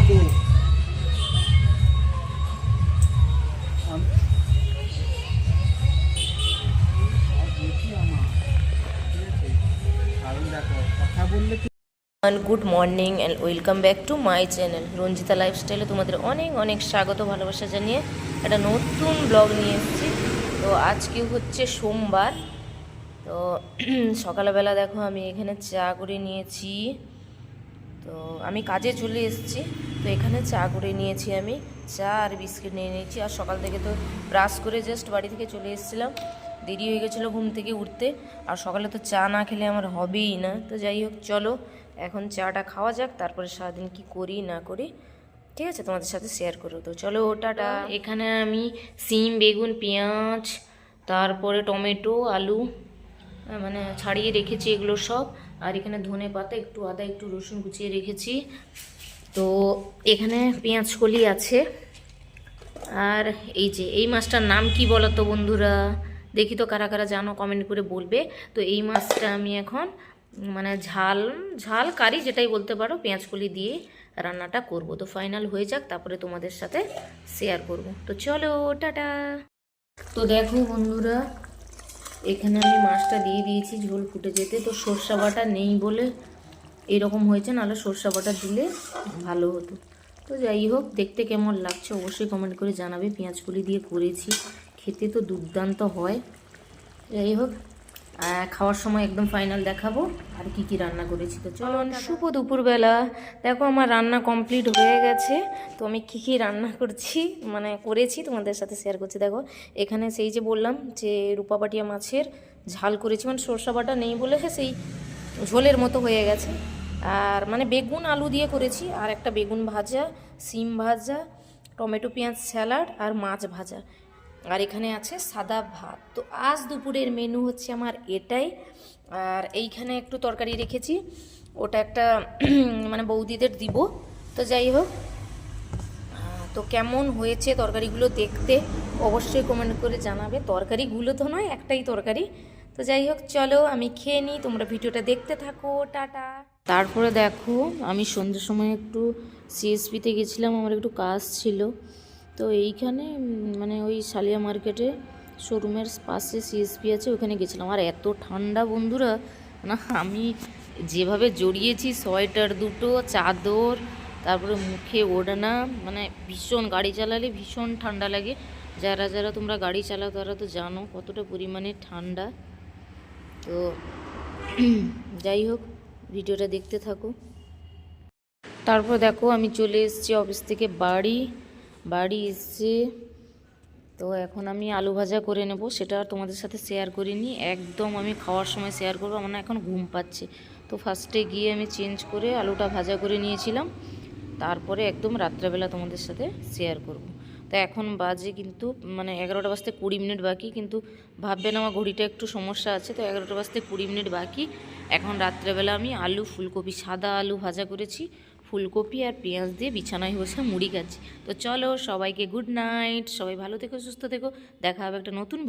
খাবো। কারণ দেখো কথা বললে good morning and welcome back to my channel Ranjita লাইফস্টাইলে তোমাদের অনেক অনেক স্বাগত ভালোবাসা জানিয়ে একটা নতুন ব্লগ নিয়ে এসেছি। তো আজকে হচ্ছে সোমবার। তো সকালবেলা দেখো আমি এখানে চা করে নিয়েছি। তো আমি কাজে চলে এসেছি, তো এখানে চা করে নিয়েছি, আমি চা আর বিস্কিট নিয়ে নিয়েছি। আর সকাল থেকে তো ব্রাশ করে জাস্ট বাড়ি থেকে চলে এসেছিলাম, দেরি হয়ে গেছিলো ঘুম থেকে উঠতে। আর সকালে তো চা না খেলে আমার হবেই না। তো যাই হোক, চলো এখন চাটা খাওয়া যাক, তারপরে সারাদিন কি করি না করি ঠিক আছে তোমাদের সাথে শেয়ার করো। তো চলো টাটা। এখানে আমি সিম, বেগুন, পেঁয়াজ, তারপরে টমেটো, আলু মানে ছাড়িয়ে রেখেছি এগুলো সব। আর এখানে ধনে পাতা, একটু আদা, একটু রসুন কুচিয়ে রেখেছি। তো এখানে পেঁয়াজ কলি আছে। আর এই যে এই মাছটার নাম কি বলো তো বন্ধুরা, দেখি তো কারা কারা জানো কমেন্ট করে বলবে। তো এই মাছটা আমি এখন মানে ঝাল ঝাল কারি যেটাই বলতে পারো, পেঁয়াজ কলি দিয়ে রান্নাটা করব। তো ফাইনাল হয়ে যাক, তারপরে তোমাদের সাথে শেয়ার করব। তো চলো টাটা। তো দেখো বন্ধুরা, এখানে আমি মাছটা দিয়ে দিয়েছি ঝোল ফুটে যেতে। তো সর্ষা বাটা নেই বলে এরকম হয়েছে, নাহলে সর্ষা বাটা দিলে ভালো হতো। তো যাই হোক, দেখতে কেমন লাগছে অবশ্যই কমেন্ট করে জানাবে। পেঁয়াজ কলি দিয়ে করেছি, খেতে তো দুর্দান্ত হয়। যাই হোক, খাওয়ার সময় একদম ফাইনাল দেখাবো আর কি কি রান্না করেছি। তো চলো, শুভ দুপুরবেলা। দেখো আমার রান্না কমপ্লিট হয়ে গেছে। তো আমি কি কি রান্না করছি মানে করেছি তোমাদের সাথে শেয়ার করছি। দেখো এখানে সেই যে বললাম যে রূপাপাটিয়া মাছের ঝাল করেছি, মানে সরষা বাটা নেই বলে সেই ঝোলের মতো হয়ে গেছে। আর মানে বেগুন আলু দিয়ে করেছি, আর একটা বেগুন ভাজা, সিম ভাজা, টমেটো পেঁয়াজ স্যালাড আর মাছ ভাজা। আর এখানে আছে সাদা ভাত। তো আজ দুপুরের মেনু হচ্ছে আমার এটাই। আর এইখানে একটু তরকারি রেখেছি, ওটা একটা মানে বৌদিদের দিব। তো যাই হোক, তো কেমন হয়েছে তরকারিগুলো দেখতে অবশ্যই কমেন্ট করে জানাবে। তরকারিগুলো তো নয়, একটাই তরকারি। তো যাই হোক, চলো আমি খেয়ে নিই, তোমরা ভিডিওটা দেখতে থাকো, টাটা। তারপরে দেখো আমি সন্ধ্যের সময় একটু সিএসপিতে গেছিলাম, আমার একটু কাজ ছিল। তো এইখানে মানে ওই সালিয়া মার্কেটে শোরুমের পাশে সিএসপি আছে, ওখানে গেছিলাম। আর এত ঠান্ডা বন্ধুরা, না আমি যেভাবে জড়িয়েছি সোয়েটার দুটো, চাদর, তারপরে মুখে ওড়না, মানে ভীষণ, গাড়ি চালালে ভীষণ ঠান্ডা লাগে। যারা যারা তোমরা গাড়ি চালাও তারা তো জানো কতটা পরিমাণে ঠান্ডা। তো যাই হোক, ভিডিওটা দেখতে থাকো। তারপর দেখো আমি চলে এসেছি অফিস থেকে বাড়ি এসে। তো এখন আমি আলু ভাজা করে নেব, সেটা তোমাদের সাথে শেয়ার করিনি, একদম আমি খাওয়ার সময় শেয়ার করবো। আমার না এখন ঘুম পাচ্ছে। তো ফার্স্টে গিয়ে আমি চেঞ্জ করে আলুটা ভাজা করে নিয়েছিলাম, তারপরে একদম রাত্রেবেলা তোমাদের সাথে শেয়ার করব। তো এখন বাজে কিন্তু মানে 11টা বাজতে 20 মিনিট বাকি। কিন্তু ভাববেন আমার ঘড়িটা একটু সমস্যা আছে, তো 11টা বাজতে 20 মিনিট বাকি। এখন রাত্রেবেলা আমি আলু ফুলকপি, সাদা আলু ভাজা করেছি, ফুলকপি আর পেঁয়াজ দিয়ে বিছানায় বসে মুড়ি খাচ্ছি। তো চলো সবাইকে গুড নাইট, সবাই ভালো থেকো, সুস্থ থেকো, দেখা হবে একটা নতুন